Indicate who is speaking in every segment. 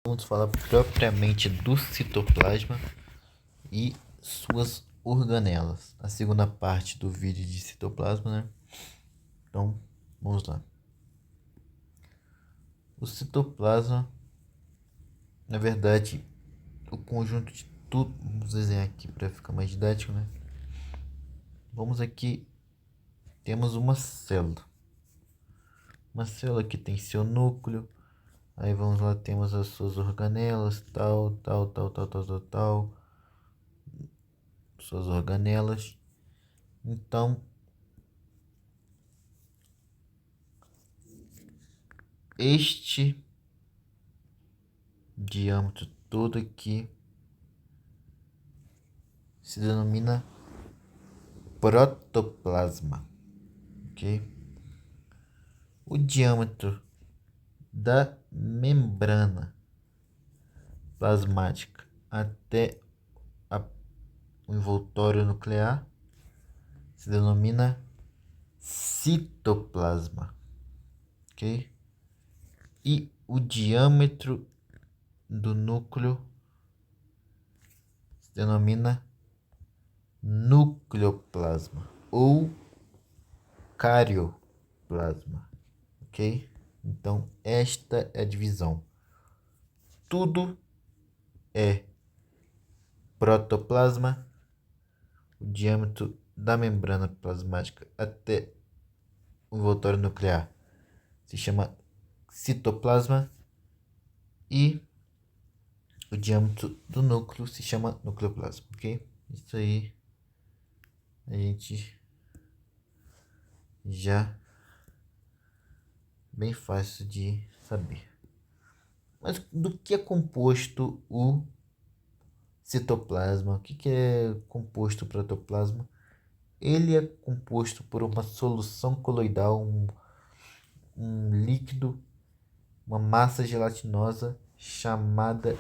Speaker 1: Vamos falar propriamente do citoplasma e suas organelas. A segunda parte do vídeo de citoplasma, né? Então, vamos lá. O citoplasma, na verdade, o conjunto de tudo. Vamos desenhar aqui para ficar mais didático, né? Vamos aqui, temos uma célula. Uma célula que tem seu núcleo. Aí vamos lá, temos as suas organelas, tal, suas organelas. Então, este diâmetro todo aqui se denomina protoplasma, ok? O diâmetro da membrana plasmática até o envoltório nuclear se denomina citoplasma, ok? E o diâmetro do núcleo se denomina nucleoplasma ou carioplasma, ok? Então esta é a divisão. Tudo é protoplasma, o diâmetro da membrana plasmática até o envoltório nuclear se chama citoplasma e o diâmetro do núcleo se chama nucleoplasma, ok? Isso aí a gente já bem fácil de saber. Mas do que é composto o citoplasma? O que é composto o protoplasma? Ele é composto por uma solução coloidal, um líquido, uma massa gelatinosa chamada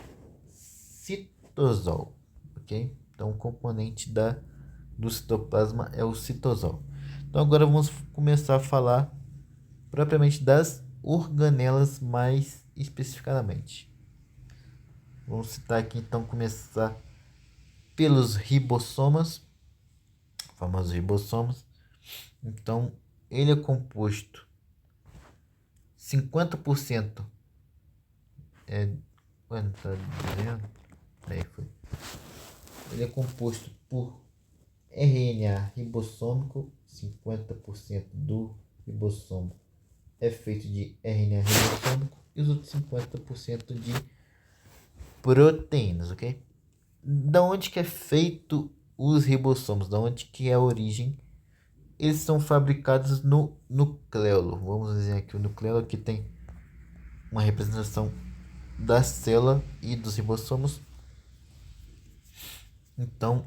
Speaker 1: citosol, ok? Então o componente do citoplasma é o citosol. Então agora vamos começar a falar propriamente das organelas mais especificadamente. Vamos citar aqui então, começar pelos ribossomas, famosos ribossomas. Então ele é composto 50% tá dizendo? Aí foi. Ele é composto por RNA ribossômico, 50% do ribossomo é feito de RNA ribossômico e os outros 50% de proteínas, ok? Da onde que é feito os ribossomos? Da onde que é a origem? Eles são fabricados no nucleolo. Vamos dizer aqui o nucleolo, aqui tem uma representação da célula e dos ribossomos. Então,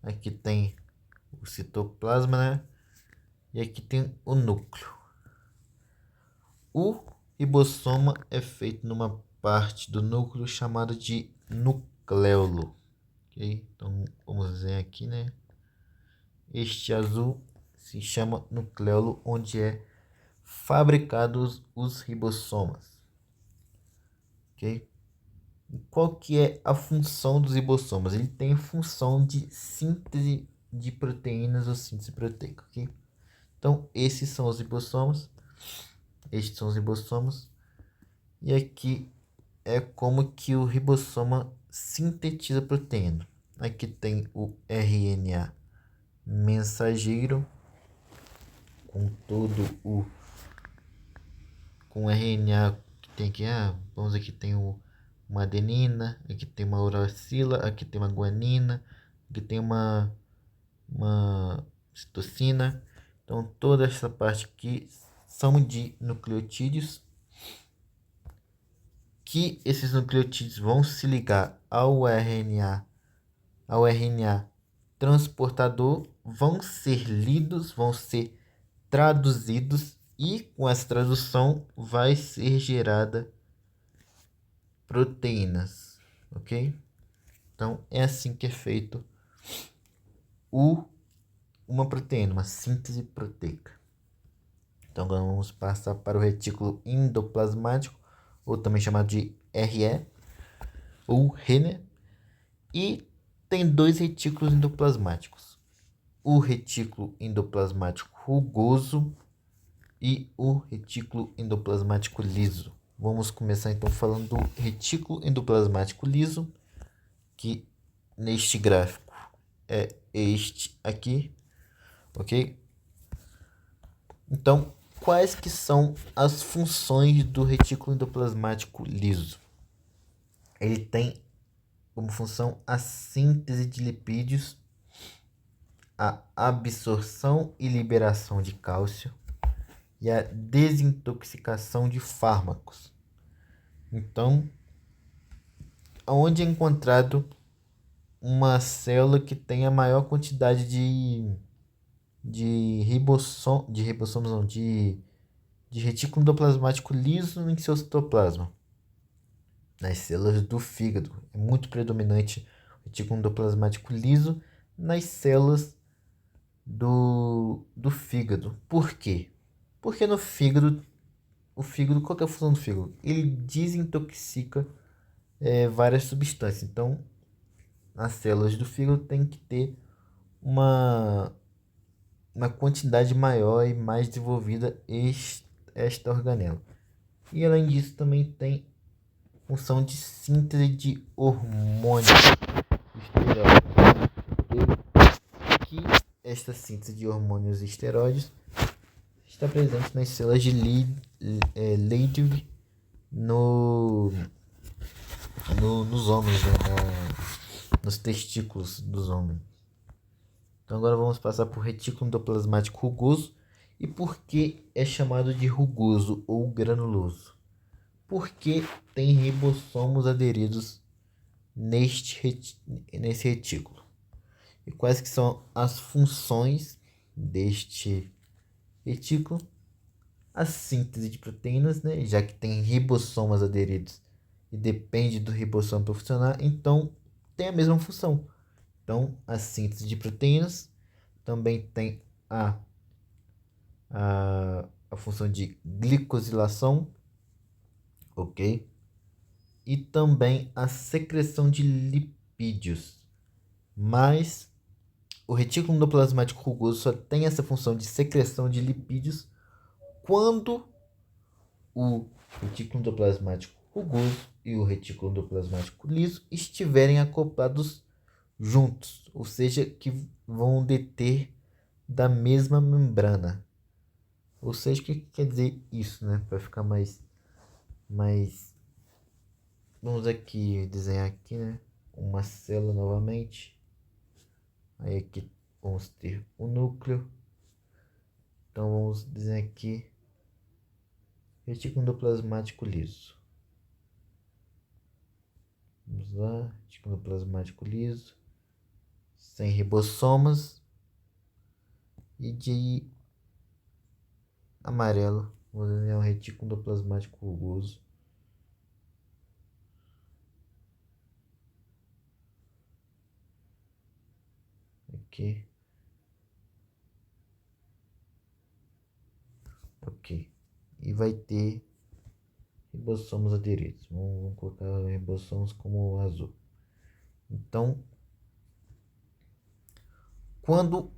Speaker 1: aqui tem o citoplasma, né? E aqui tem o núcleo. O ribossoma é feito numa parte do núcleo chamada de nucleolo. Okay? Então, vamos dizer aqui, né? Este azul se chama nucleolo, onde é fabricados os ribossomas. Ok? Qual que é a função dos ribossomas? Ele tem função de síntese de proteínas ou síntese proteica, ok? Então, esses são os ribossomas. Estes são os ribossomos. E aqui é como que o ribossoma sintetiza proteína. Aqui tem o RNA mensageiro com todo o com RNA que tem aqui, vamos aqui tem uma adenina, aqui tem uma uracila, aqui tem uma guanina, aqui tem uma citosina. Então toda essa parte aqui são de nucleotídeos, que esses nucleotídeos vão se ligar ao RNA transportador, vão ser lidos, vão ser traduzidos e com essa tradução vai ser gerada proteínas, ok? Então é assim que é feito uma proteína, uma síntese proteica. Então agora vamos passar para o retículo endoplasmático ou também chamado de RE, ou RE, né? E tem dois retículos endoplasmáticos. O retículo endoplasmático rugoso e o retículo endoplasmático liso. Vamos começar então falando do retículo endoplasmático liso, que neste gráfico é este aqui, ok? Então, quais que são as funções do retículo endoplasmático liso? Ele tem como função a síntese de lipídios, a absorção e liberação de cálcio e a desintoxicação de fármacos. Então, onde é encontrado uma célula que tem a maior quantidade de ribossomos, não, de retículo endoplasmático liso em seu citoplasma? Nas células do fígado. É muito predominante o retículo endoplasmático liso nas células do fígado. Por quê? Porque no fígado, qual que é a função do fígado? Ele desintoxica várias substâncias. Então, as células do fígado tem que ter uma quantidade maior e mais desenvolvida esta organela. E além disso, também tem função de síntese de hormônios esteroides. Que esta síntese de hormônios esteroides está presente nas células de Leydig nos homens, né? Nos testículos dos homens. Então agora vamos passar por retículo endoplasmático rugoso. E por que é chamado de rugoso ou granuloso? Porque tem ribossomos aderidos nesse retículo. E quais que são as funções deste retículo? A síntese de proteínas, né? Já que tem ribossomos aderidos e depende do ribossomo para funcionar, então tem a mesma função. Então, a síntese de proteínas também tem a função de glicosilação, ok? E também a secreção de lipídios. Mas o retículo endoplasmático rugoso só tem essa função de secreção de lipídios quando o retículo endoplasmático rugoso e o retículo endoplasmático liso estiverem acoplados juntos, ou seja, que vão deter da mesma membrana. Ou seja, o que quer dizer isso, né? Para ficar mais... Vamos aqui desenhar aqui, né? Uma célula novamente. Aí aqui vamos ter o núcleo. Então vamos desenhar aqui retículo endoplasmático liso. Vamos lá, retículo endoplasmático liso, sem ribossomas. E de amarelo, vamos desenhar um retículo endoplasmático rugoso. Aqui. Ok. E vai ter ribossomos aderidos. Vamos colocar ribossomos como azul. Então, quando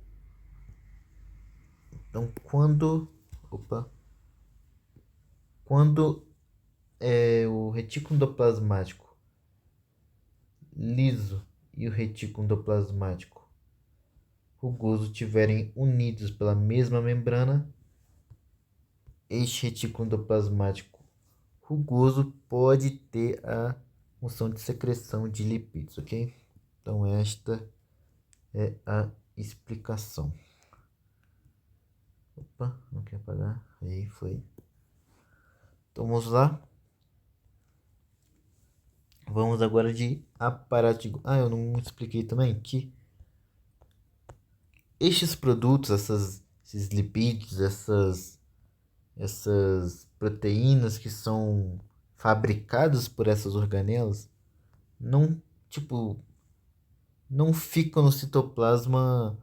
Speaker 1: o retículo endoplasmático liso e o retículo endoplasmático rugoso estiverem unidos pela mesma membrana, este retículo endoplasmático rugoso pode ter a função de secreção de lipídios, ok? Então esta é a explicação. Opa, não quer apagar. Aí foi. Então vamos lá. Vamos agora de aparato de... eu não expliquei também que estes produtos, esses lipídios, essas proteínas que são fabricadas por essas organelas não, não ficam no citoplasma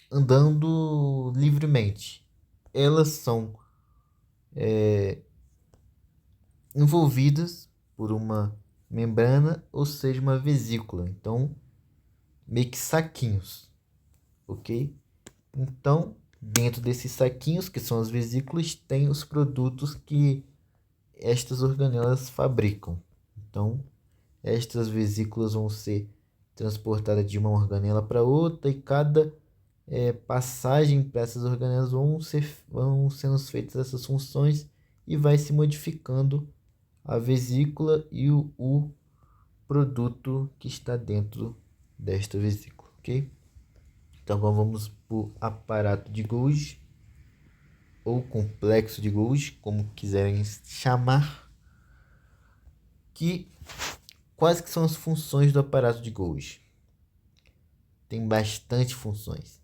Speaker 1: andando livremente. Elas são envolvidas por uma membrana, ou seja, uma vesícula. Então, meio que saquinhos, ok? Então, dentro desses saquinhos, que são as vesículas, tem os produtos que estas organelas fabricam. Então, estas vesículas vão ser transportadas de uma organela para outra e cada passagem para essas organelas vão sendo feitas essas funções e vai se modificando a vesícula e o produto que está dentro desta vesícula, ok? Então agora vamos para o aparato de Golgi, ou complexo de Golgi, como quiserem chamar. Quais que são as funções do aparato de Golgi? Tem bastante funções.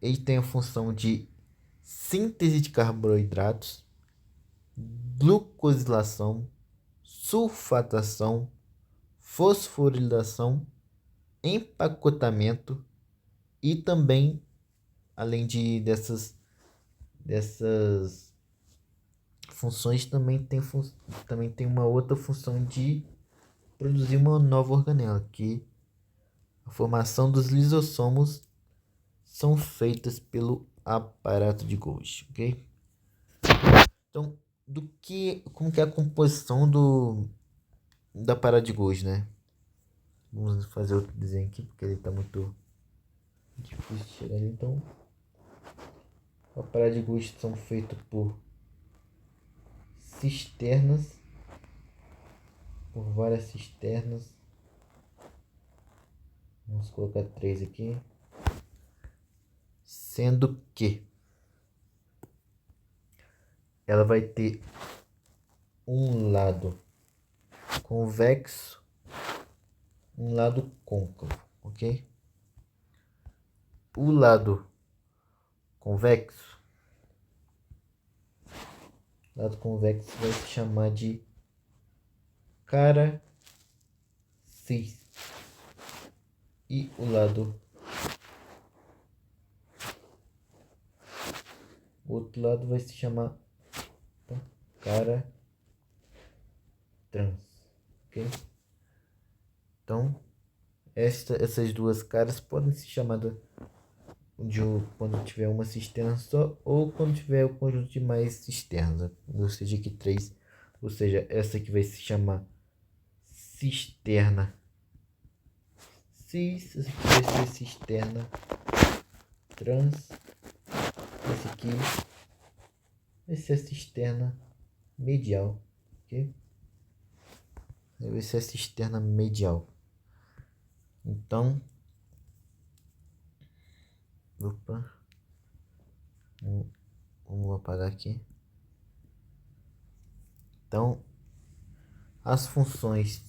Speaker 1: Ele tem a função de síntese de carboidratos, glucosilação, sulfatação, fosforilação, empacotamento e também, além dessas funções, também tem uma outra função de produzir uma nova organela, que a formação dos lisossomos são feitas pelo aparato de Golgi, ok? Então, como que é a composição da aparato de Golgi, né? Vamos fazer outro desenho aqui, porque ele está muito difícil de chegar ali. Então, o aparato de Golgi são feitos por cisternas, por várias cisternas. Vamos colocar 3 aqui. Sendo que ela vai ter um lado convexo, um lado côncavo, ok? O lado convexo vai se chamar de cara cis, e o outro lado vai se chamar cara trans, ok? Então, essas duas caras podem ser chamadas quando tiver uma cisterna só, ou quando tiver o conjunto de mais cisternas, ou seja, aqui 3, ou seja, essa aqui vai se chamar cisterna cis, essa aqui vai ser cisterna trans, essa aqui vai ser a cisterna medial, ok? Vai ser a cisterna medial. Então, opa, vamos apagar aqui. Então, as funções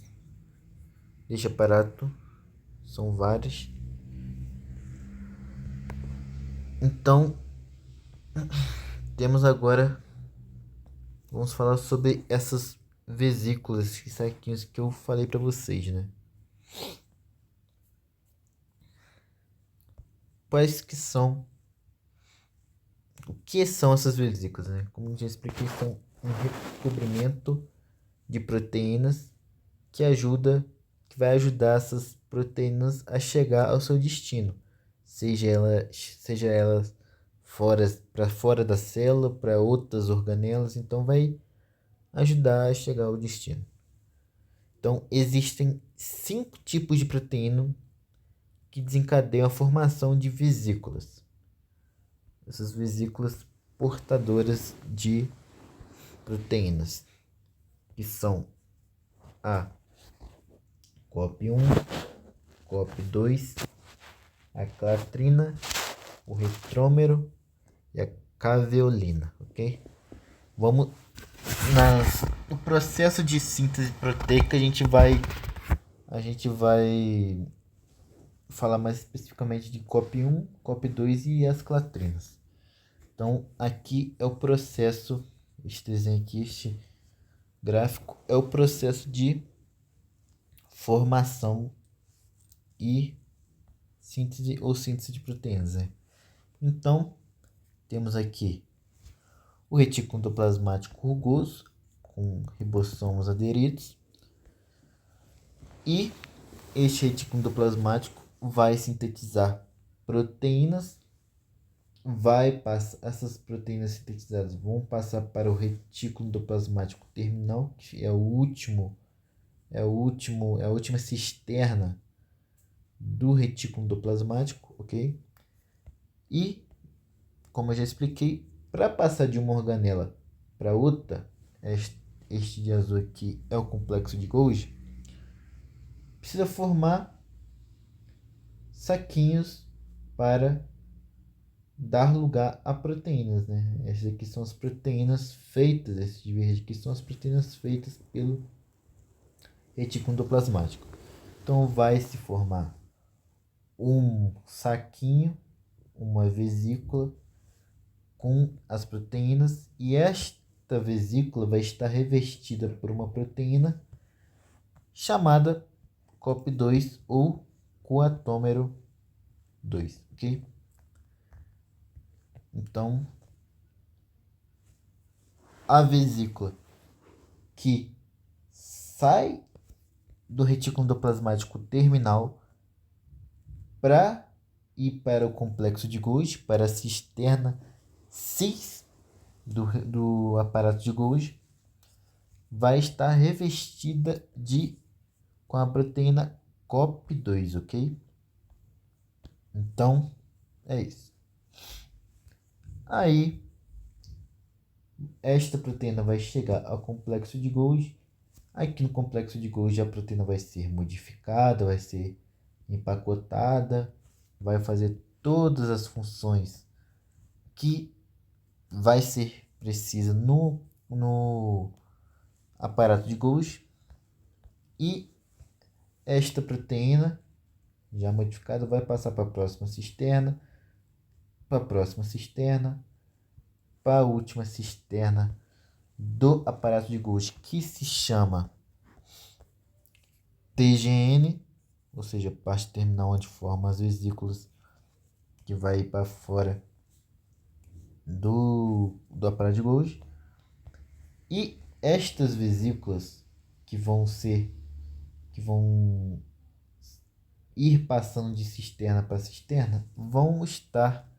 Speaker 1: deste aparato são várias. Então, vamos falar sobre essas vesículas, esses saquinhos que eu falei para vocês, né? O que são essas vesículas, né? Como eu já expliquei, são um recobrimento de proteínas que vai ajudar essas proteínas a chegar ao seu destino, seja elas para fora da célula, para outras organelas, então vai ajudar a chegar ao destino. Então, existem 5 tipos de proteína que desencadeiam a formação de vesículas. Essas vesículas portadoras de proteínas, que são a COP1, COP2, a clatrina, o retrômero e a caveolina, ok? Vamos no processo de síntese proteica, a gente vai falar mais especificamente de COP1, COP2 e as clatrinas. Então, aqui é o processo, este desenho aqui, este gráfico, é o processo de formação e síntese de proteínas, né? Então, temos aqui o retículo endoplasmático rugoso, com ribossomos aderidos, e este retículo endoplasmático vai sintetizar proteínas, essas proteínas sintetizadas vão passar para o retículo endoplasmático terminal, que é a última cisterna do retículo endoplasmático, ok? E, como eu já expliquei, para passar de uma organela para outra, este de azul aqui é o complexo de Golgi, precisa formar saquinhos para dar lugar a proteínas, né? Essas aqui são as proteínas feitas, esses de verde aqui são as proteínas feitas pelo retículo endoplasmático. Então vai se formar um saquinho, uma vesícula com as proteínas, e esta vesícula vai estar revestida por uma proteína chamada COP2 ou coatômero 2, ok? Então, a vesícula que sai do retículo endoplasmático terminal para ir para o complexo de Golgi, para a cisterna cis do aparato de Golgi, vai estar revestida com a proteína COP2, ok? Então, é isso. Aí, esta proteína vai chegar ao complexo de Golgi. Aqui no complexo de Golgi a proteína vai ser modificada, vai ser empacotada, vai fazer todas as funções que vai ser precisa no aparato de Golgi, e esta proteína já modificada vai passar para a próxima cisterna, para a próxima cisterna, para a última cisterna do aparato de Golgi, que se chama TGN, ou seja, parte terminal onde forma as vesículas, que vai ir para fora do aparato de Golgi. E estas vesículas que vão ir passando de cisterna para cisterna vão estar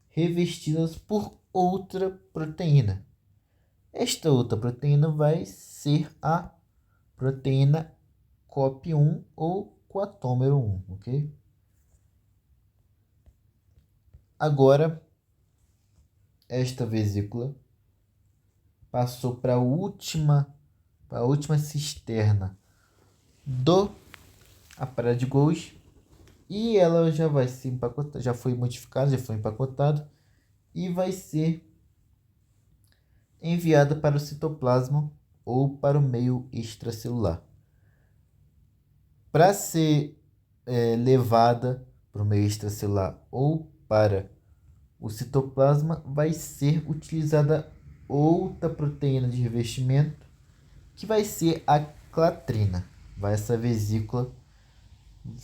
Speaker 1: revestidas por outra proteína. Esta outra proteína vai ser a proteína COP1 ou coatômero 1, ok? Agora, esta vesícula passou para a última cisterna do aparato de Golgi, e ela já vai ser empacotada, já foi modificada, já foi empacotado e vai ser enviada para o citoplasma ou para o meio extracelular. Para ser levada para o meio extracelular ou para o citoplasma, vai ser utilizada outra proteína de revestimento, que vai ser a clatrina. Vai essa vesícula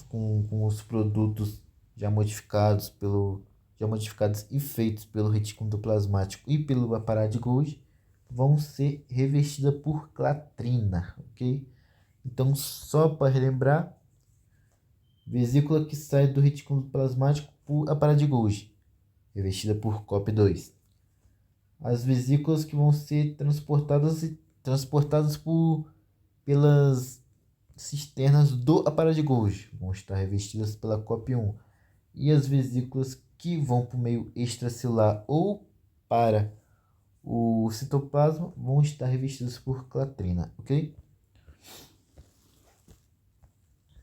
Speaker 1: com os produtos já modificados e feitos pelo retículo endoplasmático e pelo aparato de Golgi, vão ser revestidas por clatrina, ok? Então, só para relembrar, vesícula que sai do retículo endoplasmático por aparato de Golgi, revestida por COP2. As vesículas que vão ser transportadas pelas cisternas do aparato de Golgi vão estar revestidas pela COP1. E as vesículas que vão para o meio extracelular ou para o citoplasma vão estar revestidas por clatrina, ok?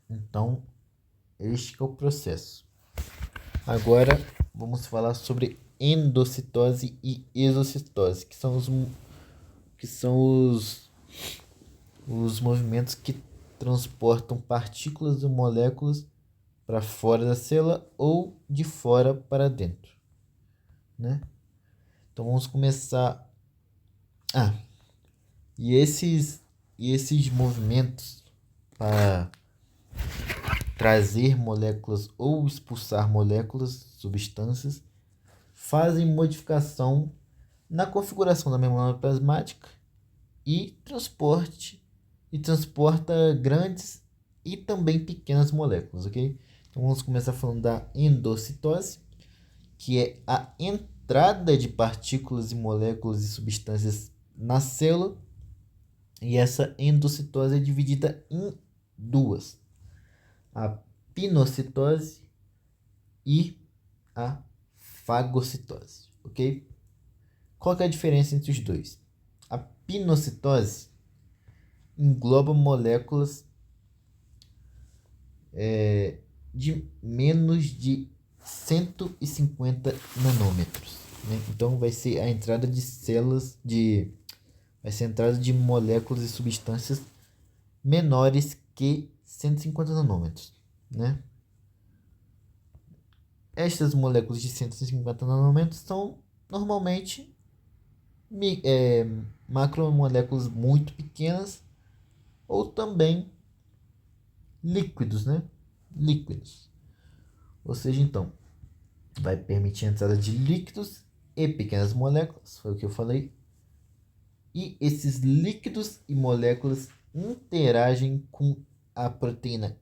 Speaker 1: Então, este é o processo. Agora, vamos falar sobre endocitose e exocitose, que são os movimentos que transportam partículas e moléculas para fora da célula ou de fora para dentro, né? Então vamos começar. E esses movimentos para trazer moléculas ou expulsar moléculas, substâncias, fazem modificação na configuração da membrana plasmática e transporta grandes e também pequenas moléculas, ok? Então vamos começar falando da endocitose, que é a entrada de partículas e moléculas e substâncias na célula. E essa endocitose é dividida em duas: a pinocitose e a fagocitose, ok? Qual que é a diferença entre os dois? A pinocitose engloba moléculas de menos de 150 nanômetros, né? Então vai ser a entrada de vai ser a entrada de moléculas e substâncias menores que 150 nanômetros, né? Estas moléculas de 150 nanômetros são normalmente macromoléculas muito pequenas ou também líquidos, né? Líquidos. Ou seja, então, vai permitir a entrada de líquidos e pequenas moléculas, foi o que eu falei. E esses líquidos e moléculas interagem com a proteína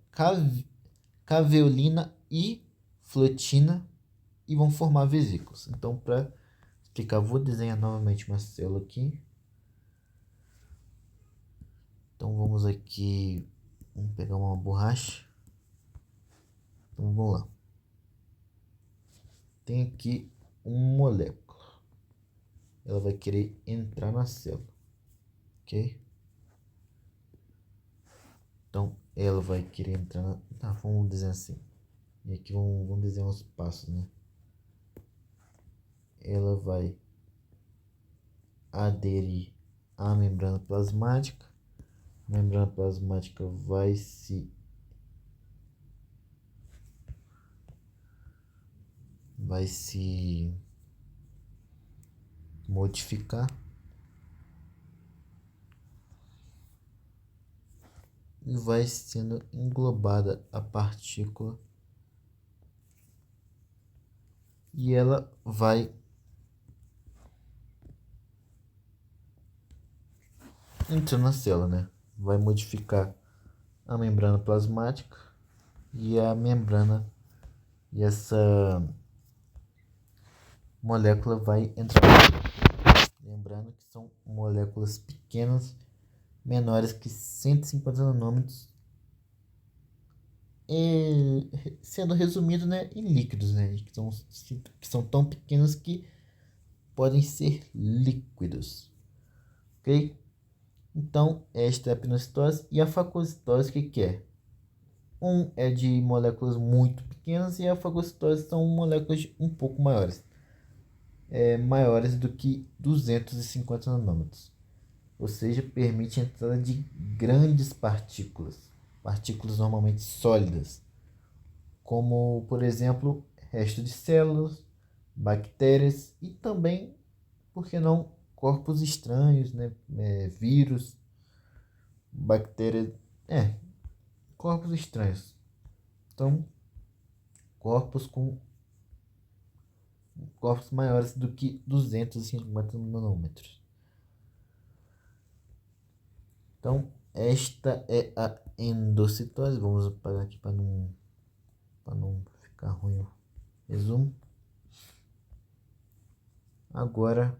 Speaker 1: caveolina e flotina e vão formar vesículas. Então, para explicar, vou desenhar novamente uma célula aqui. Então, vamos aqui, vamos pegar uma borracha. Então, vamos lá. Tem aqui uma molécula. Ela vai querer entrar na célula, ok? Então, ela vai querer entrar na... Tá, vamos desenhar assim. E aqui vamos desenhar os passos, né? Ela vai aderir à membrana plasmática. A membrana plasmática vai se modificar e vai sendo englobada a partícula e ela vai entrar na célula, né? Vai modificar a membrana plasmática e a membrana e essa molécula vai entrar. Lembrando que são moléculas pequenas, menores que 150 nanômetros, e, sendo resumido, né, em líquidos, né, que são tão pequenos que podem ser líquidos, ok? Então, esta é a pinocitose. E a fagocitose, o que é? Um é de moléculas muito pequenas e a fagocitose são moléculas um pouco maiores, maiores do que 250 nanômetros. Ou seja, permite a entrada de grandes partículas normalmente sólidas, como, por exemplo, resto de células, bactérias e também, por que não, corpos estranhos, né? Vírus, bactérias, corpos estranhos. Então, corpos com corpos maiores do que 250 nanômetros. Então, esta é a endocitose. Vamos apagar aqui para não ficar ruim o resumo. Agora,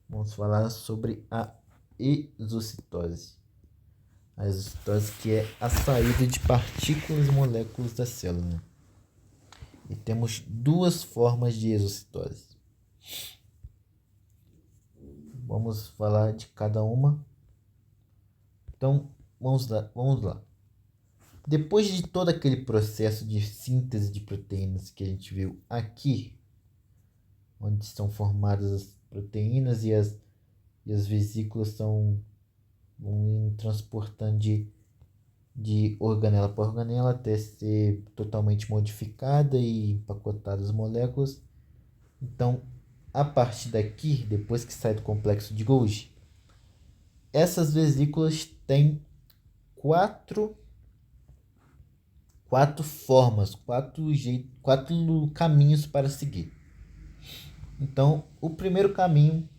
Speaker 1: vamos falar sobre a exocitose. A exocitose, que é a saída de partículas e moléculas da célula, né? E temos duas formas de exocitose. Vamos falar de cada uma. Então, vamos lá. Depois de todo aquele processo de síntese de proteínas que a gente viu aqui, onde são formadas as proteínas e as vesículas vão transportando de organela para organela até ser totalmente modificada e empacotada as moléculas. Então, a partir daqui, depois que sai do complexo de Golgi, essas vesículas têm quatro formas, quatro caminhos para seguir. Então, o primeiro caminho,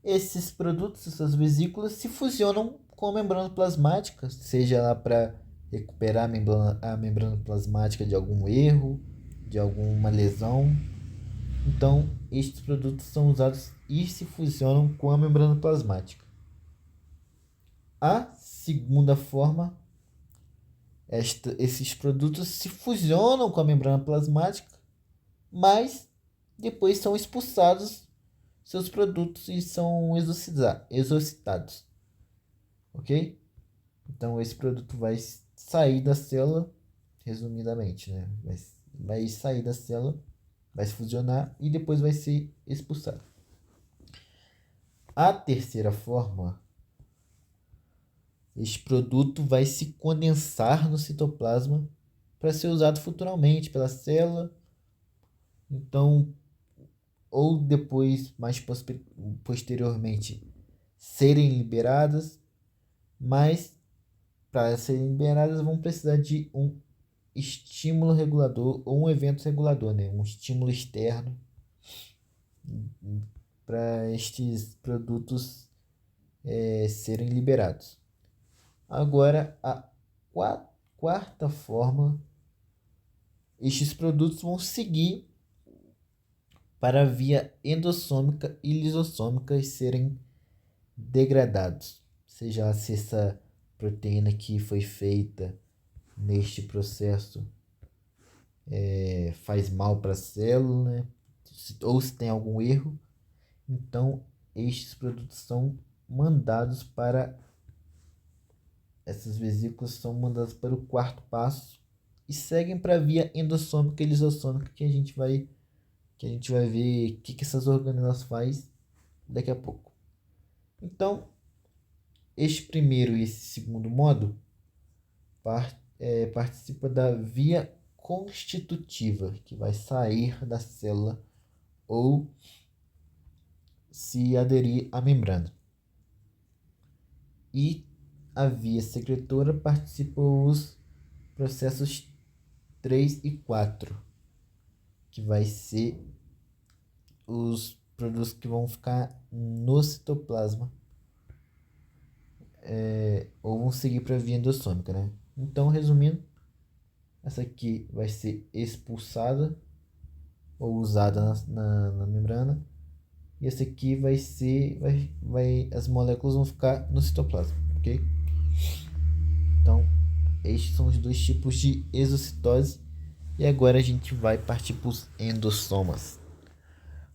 Speaker 1: esses produtos, essas vesículas se fusionam com a membrana plasmática, seja lá para recuperar a membrana plasmática de algum erro, de alguma lesão. Então, estes produtos são usados e se fusionam com a membrana plasmática. A segunda forma, esses produtos se fusionam com a membrana plasmática, mas depois são expulsados seus produtos e são exocitados. Ok? Então, esse produto vai sair da célula, resumidamente, né? Vai sair da célula, vai se fusionar e depois vai ser expulsado. A terceira forma, este produto vai se condensar no citoplasma para ser usado futuramente pela célula. Então, ou depois, mais posteriormente, serem liberadas, mas para serem liberadas vão precisar de um estímulo regulador ou um evento regulador, né? Um estímulo externo para estes produtos serem liberados. Agora, a quarta forma, estes produtos vão seguir para a via endossômica e lisossômica e serem degradados. Seja se essa proteína que foi feita neste processo faz mal para a célula, né? Ou se tem algum erro. Então, estes produtos são mandados para... Essas vesículas são mandadas para o quarto passo e seguem para a via endossômica e lisossômica que a gente vai ver o que essas organelas faz daqui a pouco. Então, este primeiro e esse segundo modo participa da via constitutiva, que vai sair da célula ou se aderir à membrana. E a via secretora participa os processos 3 e 4, que vai ser os produtos que vão ficar no citoplasma ou vão seguir para a via endossômica, né? Então, resumindo, essa aqui vai ser expulsada ou usada na membrana, e essa aqui as moléculas vão ficar no citoplasma, ok? Então, estes são os dois tipos de exocitose. E agora a gente vai partir para os endossomas.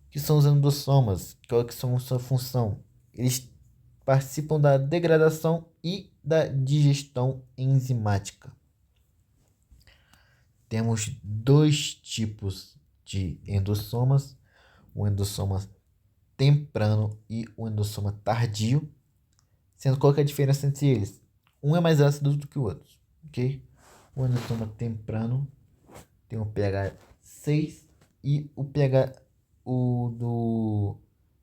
Speaker 1: O que são os endossomas? Qual que são a sua função? Eles participam da degradação e da digestão enzimática. Temos dois tipos de endossomas: o endossoma temprano e o endossoma tardio. Sendo qual que é a diferença entre eles? Um é mais ácido do que o outro, ok? O endossoma temprano tem um pH 6 e o pH do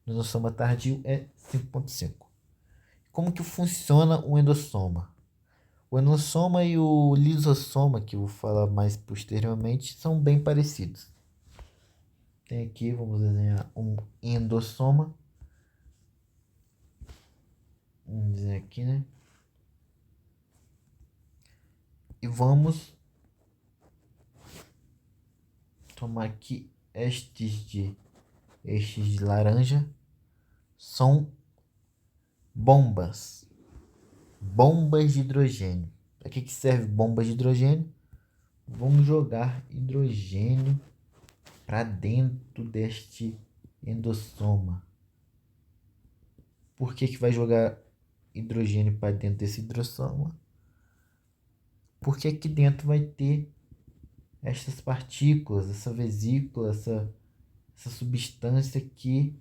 Speaker 1: endossoma tardio é 5,5. Como que funciona o endossoma? O endossoma e o lisossoma, que eu vou falar mais posteriormente, são bem parecidos. Tem aqui, vamos desenhar um endossoma. Vamos desenhar aqui, né? E vamos tomar aqui estes de laranja. São bombas de hidrogênio. Para que serve bombas de hidrogênio? Vamos jogar hidrogênio para dentro deste endossoma. Por que vai jogar hidrogênio para dentro desse endossoma? Porque aqui dentro vai ter estas partículas, essa vesícula, essa substância que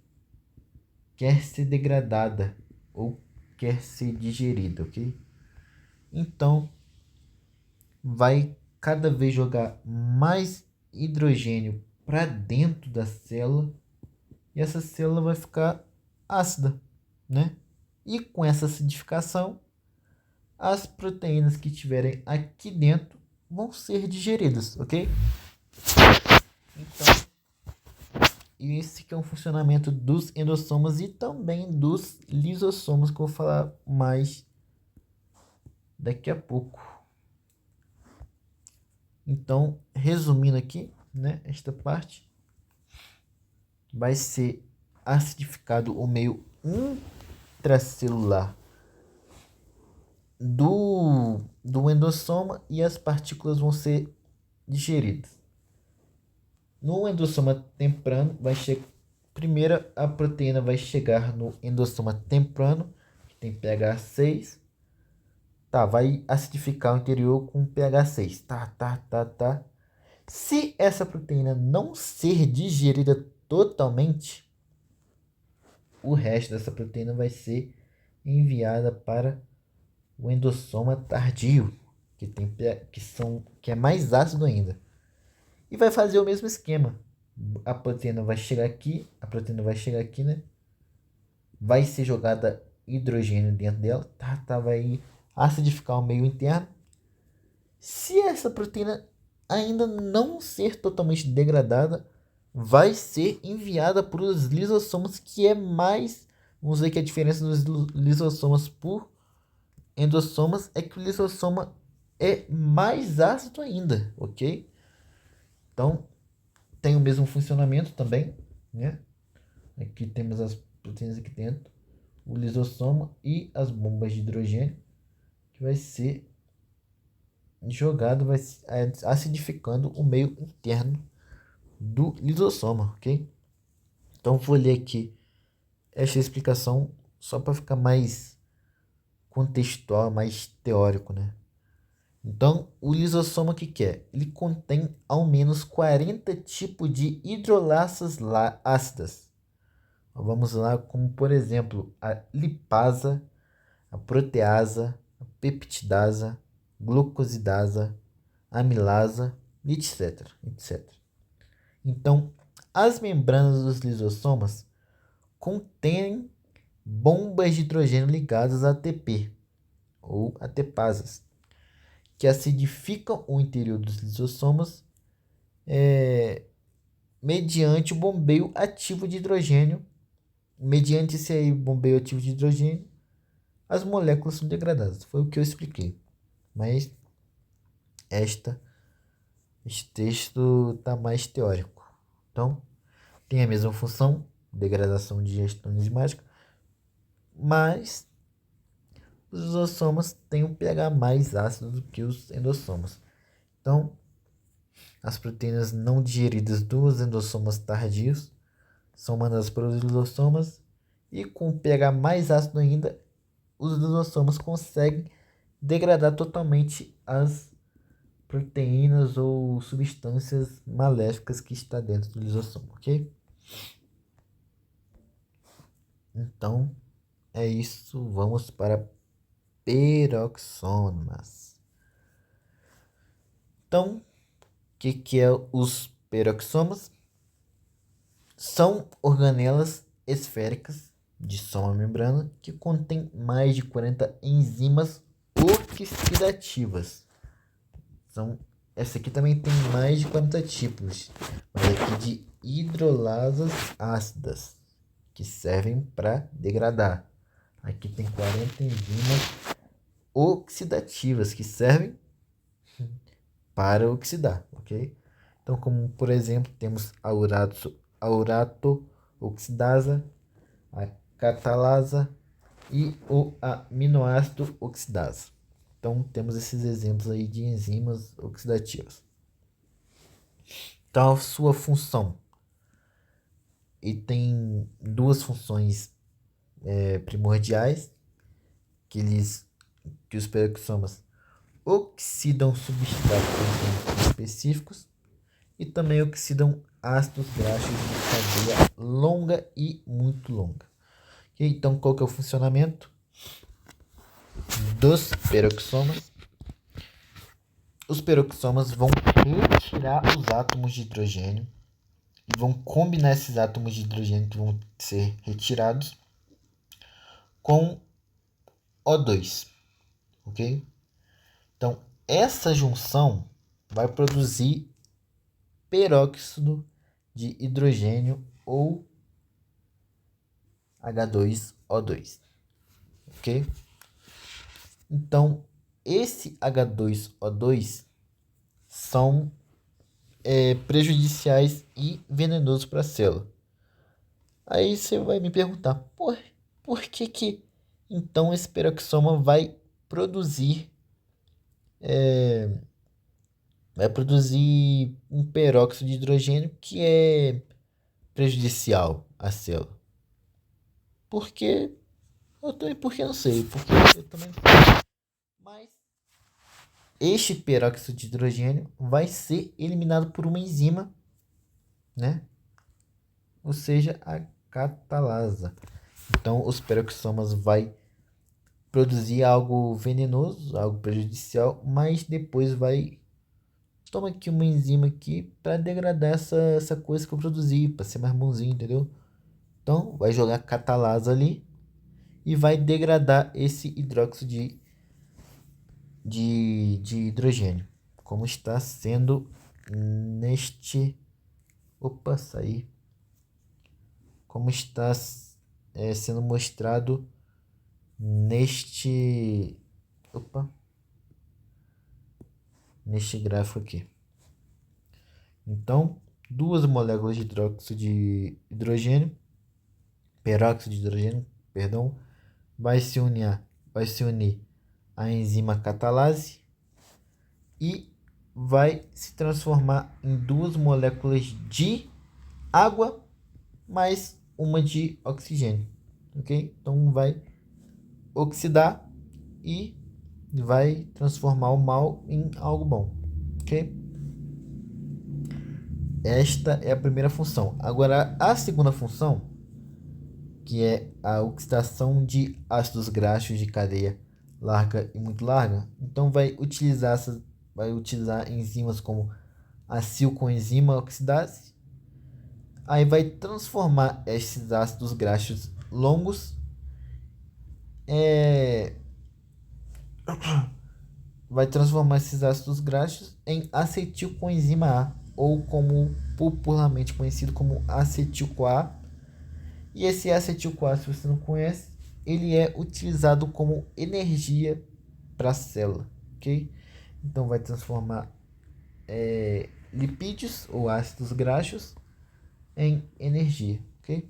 Speaker 1: quer ser degradada ou quer ser digerida, ok? Então, vai cada vez jogar mais hidrogênio para dentro da célula e essa célula vai ficar ácida, né? E com essa acidificação, as proteínas que estiverem aqui dentro vão ser digeridas, ok? Então, esse que é o funcionamento dos endossomas e também dos lisossomos, que eu vou falar mais daqui a pouco. Então, resumindo aqui, né, esta parte vai ser acidificado o meio intracelular do endossoma e as partículas vão ser digeridas. No endossoma temprano, primeiro a proteína vai chegar no endossoma temprano, que tem pH 6. Tá, vai acidificar o interior com pH 6. Tá. Se essa proteína não ser digerida totalmente, o resto dessa proteína vai ser enviada para o endossoma tardio, que é mais ácido ainda. E vai fazer o mesmo esquema. A proteína vai chegar aqui, né? Vai ser jogada hidrogênio dentro dela, vai acidificar o meio interno. Se essa proteína ainda não ser totalmente degradada, vai ser enviada para os lisossomos, que é mais... Vamos ver que a diferença dos lisossomas por endossomas é que o lisossoma é mais ácido ainda, ok? Então, tem o mesmo funcionamento também, né? Aqui temos as proteínas aqui dentro, o lisossoma e as bombas de hidrogênio, que vai ser jogado, vai acidificando o meio interno do lisossoma, ok? Então, vou ler aqui esta explicação só para ficar mais contextual, mais teórico, né? Então, o lisossoma, o que é? Ele contém ao menos 40 tipos de hidrolasas ácidas. Vamos lá, como por exemplo, a lipasa, a proteasa, a peptidasa, glucosidasa, amilasa, etc. Então, as membranas dos lisossomas contêm bombas de hidrogênio ligadas a ATP, ou ATPasas, que acidificam o interior dos lisossomas mediante o bombeio ativo de hidrogênio. Mediante esse aí, bombeio ativo de hidrogênio, as moléculas são degradadas. Foi o que eu expliquei. Mas este texto está mais teórico. Então, tem a mesma função, degradação de gestão enzimática, mas os lisossomas têm um pH mais ácido do que os endossomas. Então, as proteínas não digeridas dos endossomas tardios são mandadas para os lisossomas e com pH mais ácido ainda, os lisossomas conseguem degradar totalmente as proteínas ou substâncias maléficas que está dentro do lisossoma, ok? Então, é isso. Vamos para peroxomas. Então, o que é os peroxomas? São organelas esféricas de soma membrana que contêm mais de 40 enzimas oxidativas. Essa aqui também tem mais de 40 tipos, mas aqui de hidrolasas ácidas, que servem para degradar. Aqui tem 40 enzimas oxidativas, que servem para oxidar, ok? Então, como por exemplo, temos a urato-oxidasa, a catalasa e o aminoácido oxidasa. Então, temos esses exemplos aí de enzimas oxidativas. Então, a sua função. E tem duas funções primordiais, que os peroxomas oxidam substratos específicos e também oxidam ácidos graxos de cadeia longa e muito longa. Okay? Então, qual que é o funcionamento dos peroxomas? Os peroxomas vão retirar os átomos de hidrogênio e vão combinar esses átomos de hidrogênio que vão ser retirados com O2, ok? Então, essa junção vai produzir peróxido de hidrogênio ou H2O2, ok? Então, esse H2O2 são prejudiciais e venenosos para a célula. Aí você vai me perguntar, por que que então esse peroxisoma produzir é, vai produzir um peróxido de hidrogênio que é prejudicial à célula? Porque porque eu não sei, porque eu também não sei. Mas este peróxido de hidrogênio vai ser eliminado por uma enzima, né? Ou seja, a catalasa. Então, os peroxisomas vai produzir algo venenoso, algo prejudicial, mas depois vai toma aqui uma enzima aqui para degradar essa coisa que eu produzi, para ser mais bonzinho, entendeu? Então, vai jogar catalasa ali e vai degradar esse hidróxido de hidrogênio, como está sendo neste. Opa, saí. Como está sendo mostrado neste. Opa, neste gráfico aqui. Então, duas moléculas de hidróxido de hidrogênio, peróxido de hidrogênio, perdão, vai se unir à enzima catalase e vai se transformar em duas moléculas de água mais uma de oxigênio, ok? Então vai oxidar e vai transformar o mal em algo bom, ok? Esta é a primeira função. Agora, a segunda função, que é a oxidação de ácidos graxos de cadeia larga e muito larga, então vai utilizar enzimas como a coenzima oxidase. Aí vai transformar esses ácidos graxos longos é, vai transformar esses ácidos graxos em acetilcoenzima A, ou como popularmente conhecido como acetil-CoA. E esse acetil-CoA, se você não conhece, ele é utilizado como energia para a célula, ok? Então vai transformar lipídios ou ácidos graxos em energia, ok?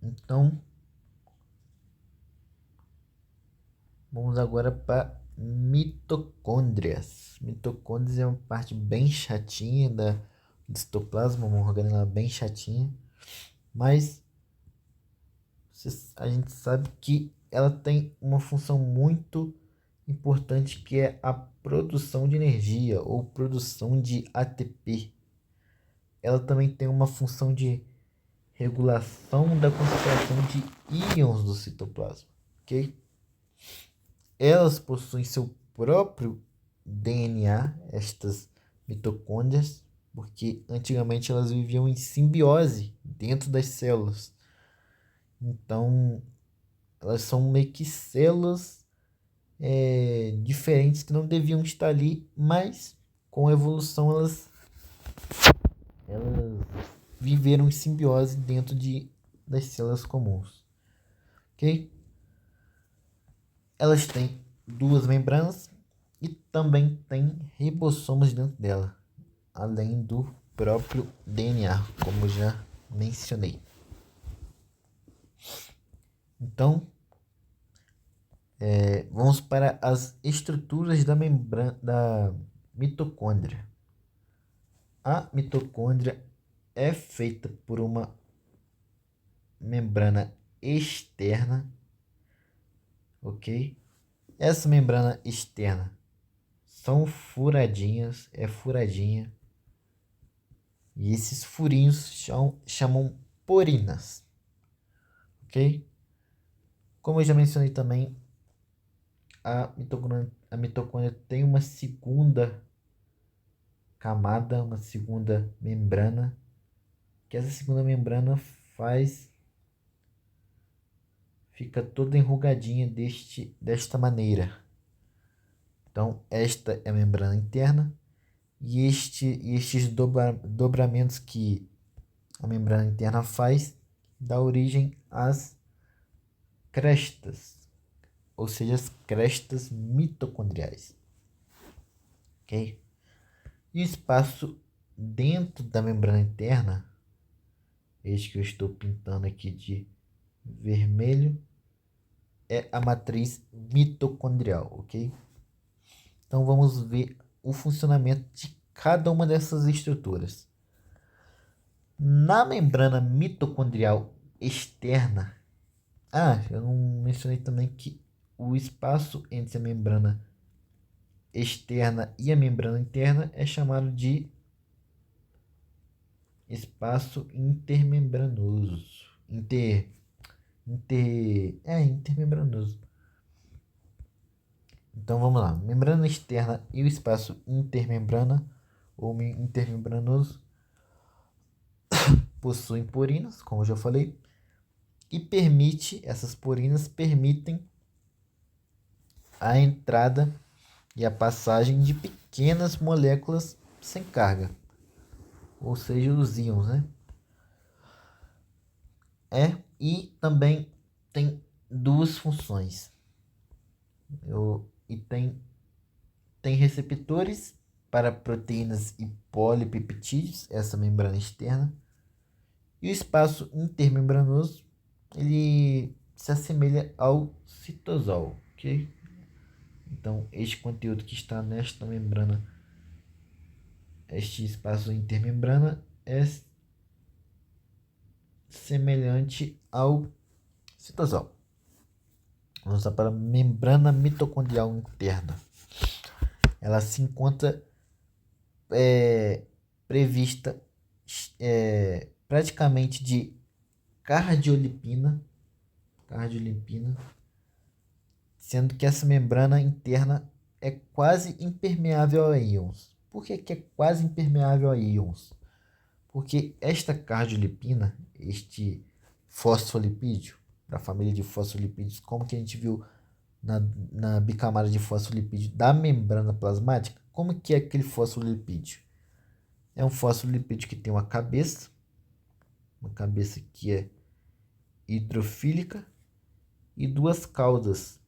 Speaker 1: Então vamos agora para mitocôndrias. Mitocôndrias é uma parte bem chatinha do citoplasma, uma organela bem chatinha, mas a gente sabe que ela tem uma função muito importante, que é a produção de energia ou produção de ATP. Ela também tem uma função de regulação da concentração de íons do citoplasma, ok? Elas possuem seu próprio DNA, estas mitocôndrias, porque antigamente elas viviam em simbiose dentro das células. Então, elas são meio que células diferentes que não deviam estar ali, mas com a evolução elas viveram em simbiose dentro das células comuns, ok? Elas têm duas membranas e também têm ribossomos dentro dela, além do próprio DNA, como já mencionei. Então, vamos para as estruturas da membrana da mitocôndria. A mitocôndria é feita por uma membrana externa, ok? Essa membrana externa são furadinhas, é furadinha, e esses furinhos chamam porinas, ok? Como eu já mencionei também, a mitocôndria tem uma segunda camada, uma segunda membrana, que essa segunda membrana fica toda enrugadinha desta maneira. Então, esta é a membrana interna e estes dobramentos que a membrana interna faz dá origem às crestas, ou seja, as crestas mitocondriais, ok? E o espaço dentro da membrana interna, este que eu estou pintando aqui de vermelho, é a matriz mitocondrial, ok? Então vamos ver o funcionamento de cada uma dessas estruturas. Na membrana mitocondrial externa, eu não mencionei também que o espaço entre a membrana externa e a membrana interna é chamado de espaço intermembranoso. Intermembranoso. Então vamos lá. Membrana externa e o espaço intermembrana ou intermembranoso possuem porinas, como eu já falei, e essas porinas permitem a entrada e a passagem de pequenas moléculas sem carga, ou seja, os íons, né? E também tem duas funções. Tem receptores para proteínas e polipeptídeos, essa membrana externa. E o espaço intermembranoso, ele se assemelha ao citosol, ok? Então, este conteúdo que está nesta membrana, este espaço intermembrana, é semelhante ao citosol. Vamos para a membrana mitocondrial interna. Ela se encontra prevista praticamente de cardiolipina, sendo que essa membrana interna é quase impermeável a íons. Por que é quase impermeável a íons? Porque esta cardiolipina, este fosfolipídio, da família de fosfolipídios, como que a gente viu na bicamada de fosfolipídio da membrana plasmática, como que é aquele fosfolipídio? É um fosfolipídio que tem uma cabeça que é hidrofílica e duas caudas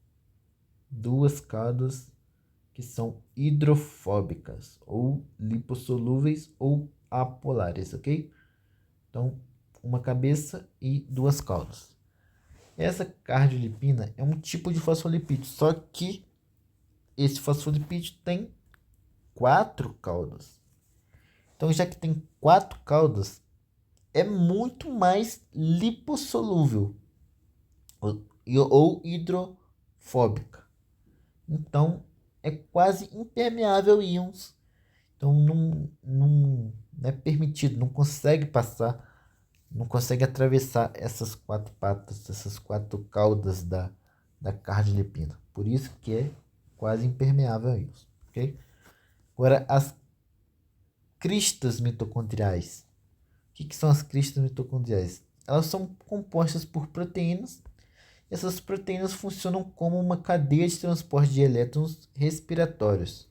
Speaker 1: que são hidrofóbicas ou lipossolúveis ou apolares, ok? Então, uma cabeça e duas caudas. Essa cardiolipina é um tipo de fosfolipídio, só que esse fosfolipídio tem 4 caudas. Então, já que tem 4 caudas, é muito mais lipossolúvel ou hidrofóbica. Então, é quase impermeável a íons. Então, não é permitido, não consegue passar, não consegue atravessar essas 4 patas, essas 4 caudas da cardiolipina. Por isso que é quase impermeável a íons. Okay? Agora, as cristas mitocondriais. O que são as cristas mitocondriais? Elas são compostas por proteínas. Essas proteínas funcionam como uma cadeia de transporte de elétrons respiratórios.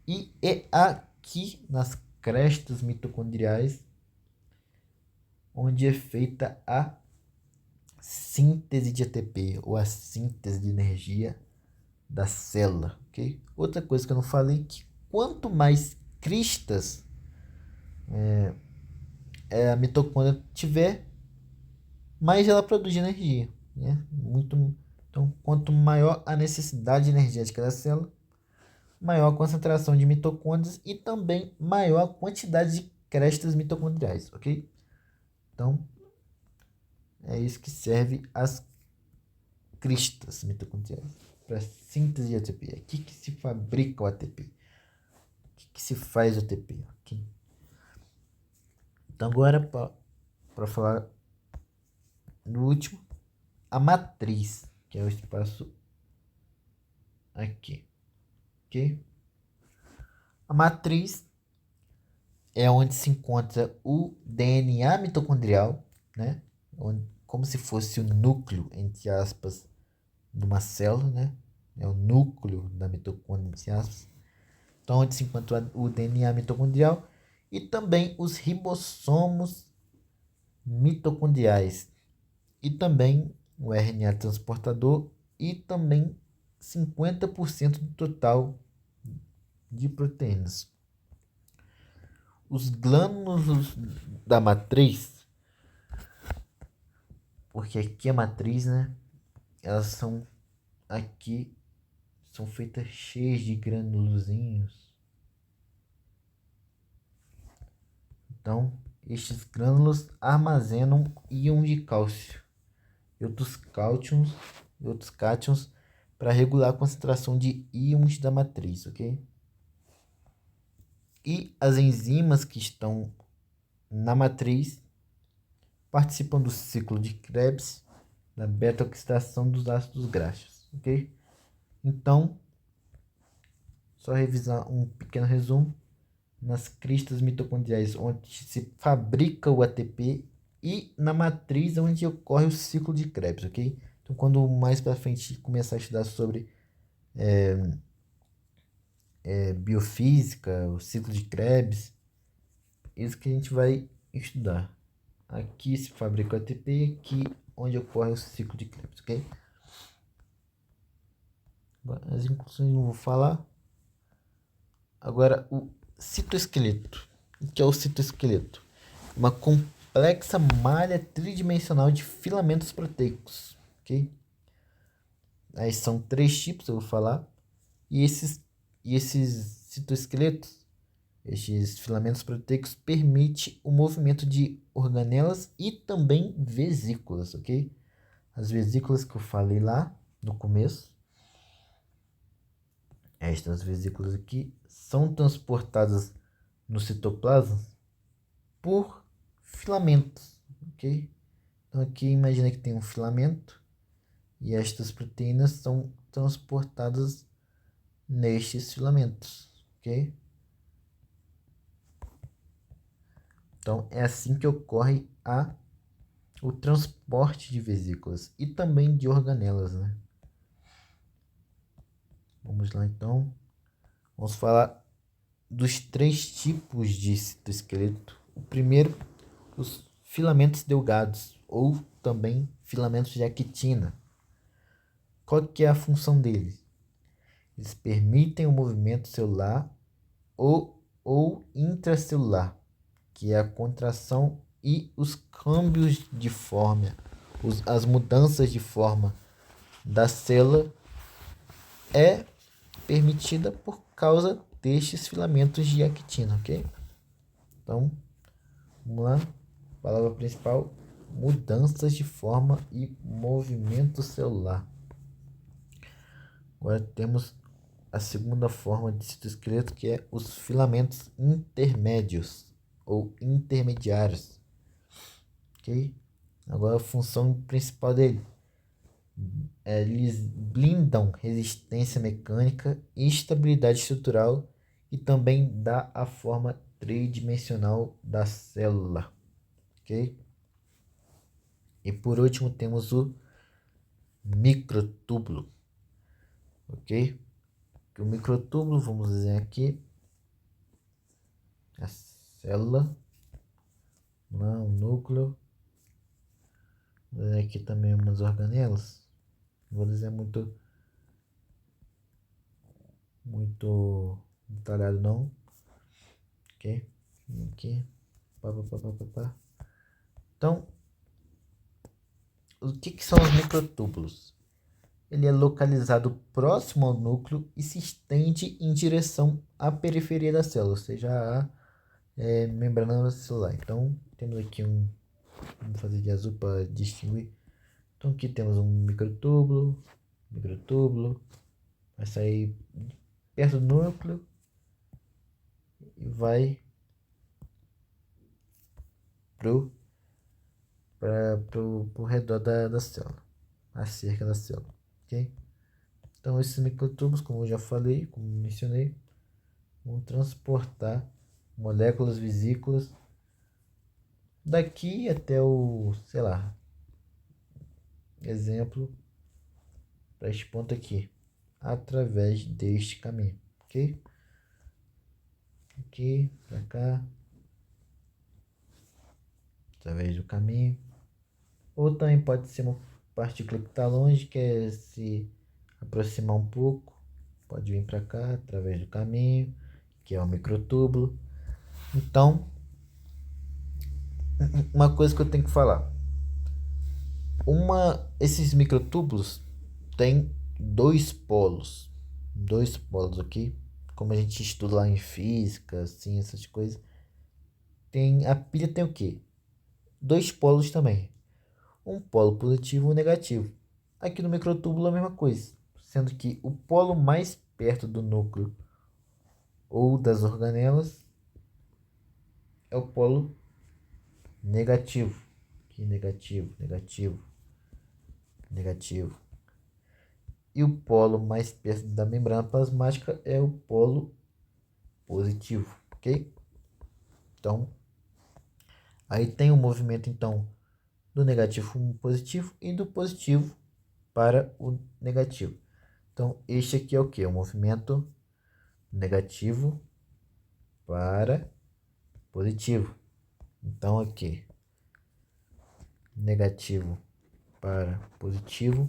Speaker 1: E é aqui nas crestas mitocondriais onde é feita a síntese de ATP ou a síntese de energia da célula, ok? Outra coisa que eu não falei é que quanto mais cristas a mitocôndria tiver, mais ela produz energia, né? Então, quanto maior a necessidade energética da célula, maior a concentração de mitocôndrias e também maior a quantidade de crestas mitocondriais, ok? Então, é isso que serve as cristas mitocondriais para síntese de ATP. É aqui que se fabrica o ATP. Aqui que se faz o ATP. Okay? Então, agora, para falar no último, a matriz, que é o espaço aqui. Ok? A matriz é onde se encontra o DNA mitocondrial, né? Como se fosse o núcleo, entre aspas, de uma célula, né? É o núcleo da mitocôndria, entre aspas. então onde se encontra o DNA mitocondrial, e também os ribossomos mitocondriais, e também o RNA transportador, e também 50% do total de proteínas. Os glânulos da matriz, porque aqui a matriz, né? Elas são aqui, são feitas cheias de granulozinhos. Então, estes grânulos armazenam íons de cálcio e outros cátions para regular a concentração de íons da matriz, ok? E as enzimas que estão na matriz participam do ciclo de Krebs, da beta-oxidação dos ácidos graxos, ok? Então, só revisar um pequeno resumo. Nas cristas mitocondriais, onde se fabrica o ATP, e na matriz, onde ocorre o ciclo de Krebs, ok? Então, quando mais para frente começar a estudar sobre biofísica, o ciclo de Krebs, isso que a gente vai estudar. Aqui se fabrica o ATP, aqui onde ocorre o ciclo de Krebs, ok? As inclusões não vou falar. Agora, o citoesqueleto. O que é o citoesqueleto? Uma complexa malha tridimensional de filamentos proteicos, ok? Aí são 3 tipos, eu vou falar. E esses citoesqueletos, estes filamentos proteicos, permitem o movimento de organelas e também vesículas, ok? As vesículas que eu falei lá no começo, estas vesículas aqui, são transportadas no citoplasma por filamentos, ok? Então aqui imagina que tem um filamento e estas proteínas são transportadas nestes filamentos, ok? Então é assim que ocorre o transporte de vesículas e também de organelas, né? Vamos lá então. Vamos falar dos 3 tipos de citoesqueleto. O primeiro, os filamentos delgados, ou também filamentos de actina. Qual que é a função deles? Eles permitem o movimento celular ou intracelular, que é a contração e os câmbios de forma, as mudanças de forma da célula é permitida por causa destes filamentos de actina, ok? Então, vamos lá. Palavra principal: mudanças de forma e movimento celular. Agora temos a segunda forma de citoesqueleto, que é os filamentos intermédios ou intermediários, ok? Agora a função principal dele eles blindam resistência mecânica e estabilidade estrutural e também dá a forma tridimensional da célula, ok? E por último temos o microtúbulo, ok? O microtúbulo, vamos dizer aqui, a célula, o núcleo, vou dizer aqui também umas organelas, não vou dizer muito detalhado não, ok? Aqui, pá, pá, pá, pá, pá, pá. Então, o que são os microtúbulos? Ele é localizado próximo ao núcleo e se estende em direção à periferia da célula, ou seja, a membrana celular. Então, temos aqui vamos fazer de azul para distinguir. Então, aqui temos um microtúbulo, vai sair perto do núcleo e vai pro redor da célula, a cerca da célula, ok? Então, esses microtúbulos, como eu já falei, como mencionei, vão transportar moléculas vesículas daqui até o, sei lá, exemplo, para este ponto aqui, através deste caminho, ok? aqui, para cá, através do caminho. Ou também pode ser uma partícula que está longe, quer se aproximar um pouco, pode vir para cá, através do caminho, que é o microtúbulo. Então, uma coisa que eu tenho que falar. Esses microtúbulos têm dois polos. Dois polos aqui. Como a gente estuda lá em física, assim, essas coisas. A pilha tem o quê? Dois polos também. Um polo positivo e um negativo. Aqui no microtúbulo é a mesma coisa. Sendo que o polo mais perto do núcleo ou das organelas é o polo negativo. Aqui negativo, negativo, negativo. E o polo mais perto da membrana plasmática é o polo positivo, ok? Então, aí tem o movimento então do negativo para o positivo e do positivo para o negativo. Então, este aqui é o que? O movimento negativo para positivo. Então, aqui, negativo para positivo.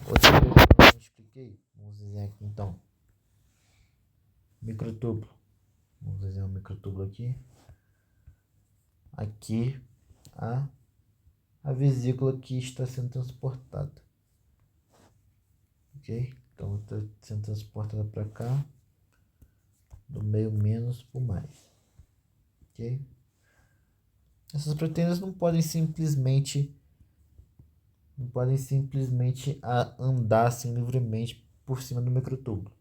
Speaker 1: Outra coisa que eu não expliquei, vamos desenhar aqui então. Microtúbulo. Vamos desenhar um microtúbulo aqui. Aqui a vesícula que está sendo transportada. Ok? Então está sendo transportada para cá, do meio menos para o mais. Ok? Essas proteínas não podem simplesmente andar assim livremente por cima do microtúbulo.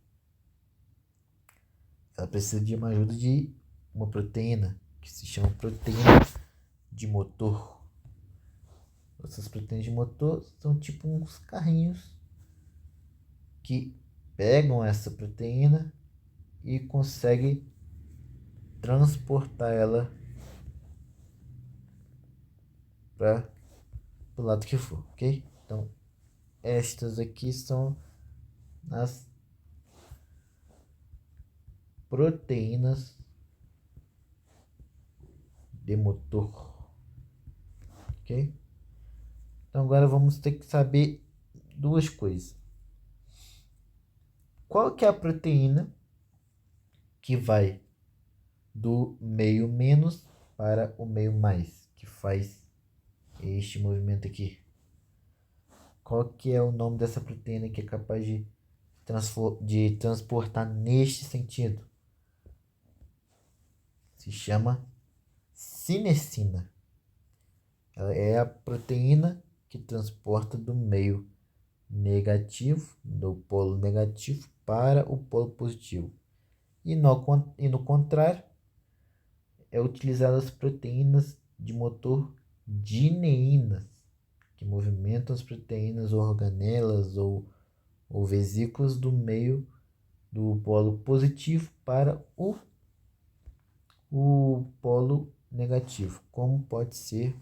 Speaker 1: Ela precisa de uma ajuda de uma proteína que se chama proteína de motor. Essas proteínas de motor são tipo uns carrinhos que pegam essa proteína e conseguem transportar ela para o lado que for, ok? Então, estas aqui são as proteínas de motor, ok? Então, agora vamos ter que saber duas coisas. Qual que é a proteína que vai do meio menos para o meio mais, que faz este movimento aqui? Qual que é o nome dessa proteína que é capaz de transportar neste sentido? Se chama cinecina. Ela é a proteína que transporta do meio negativo, do polo negativo para o polo positivo. E no contrário, é utilizada as proteínas de motor dineínas, que movimentam as proteínas organelas ou vesículas do meio do polo positivo para o polo negativo, como pode ser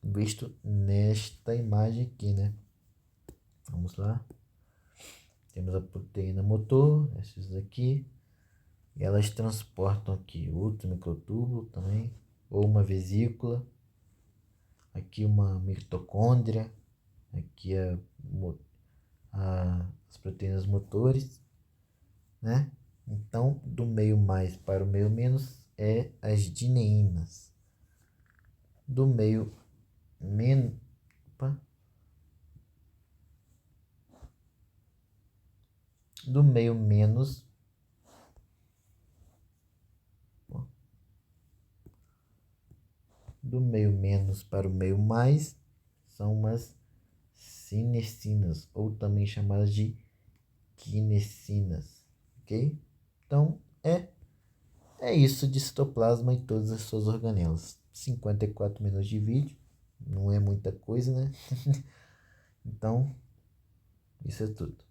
Speaker 1: visto nesta imagem aqui, né? Vamos lá. Temos a proteína motor, essas aqui, e elas transportam aqui outro microtúbulo também, ou uma vesícula, aqui uma mitocôndria, aqui as proteínas motores, né? Então, do meio mais para o meio menos é as dineínas. Do meio menos do meio menos do meio menos para o meio mais são as cinecinas, ou também chamadas de quinecinas, ok? Então, é isso de citoplasma e todas as suas organelas. 54 minutos de vídeo, não é muita coisa, né? Então, isso é tudo.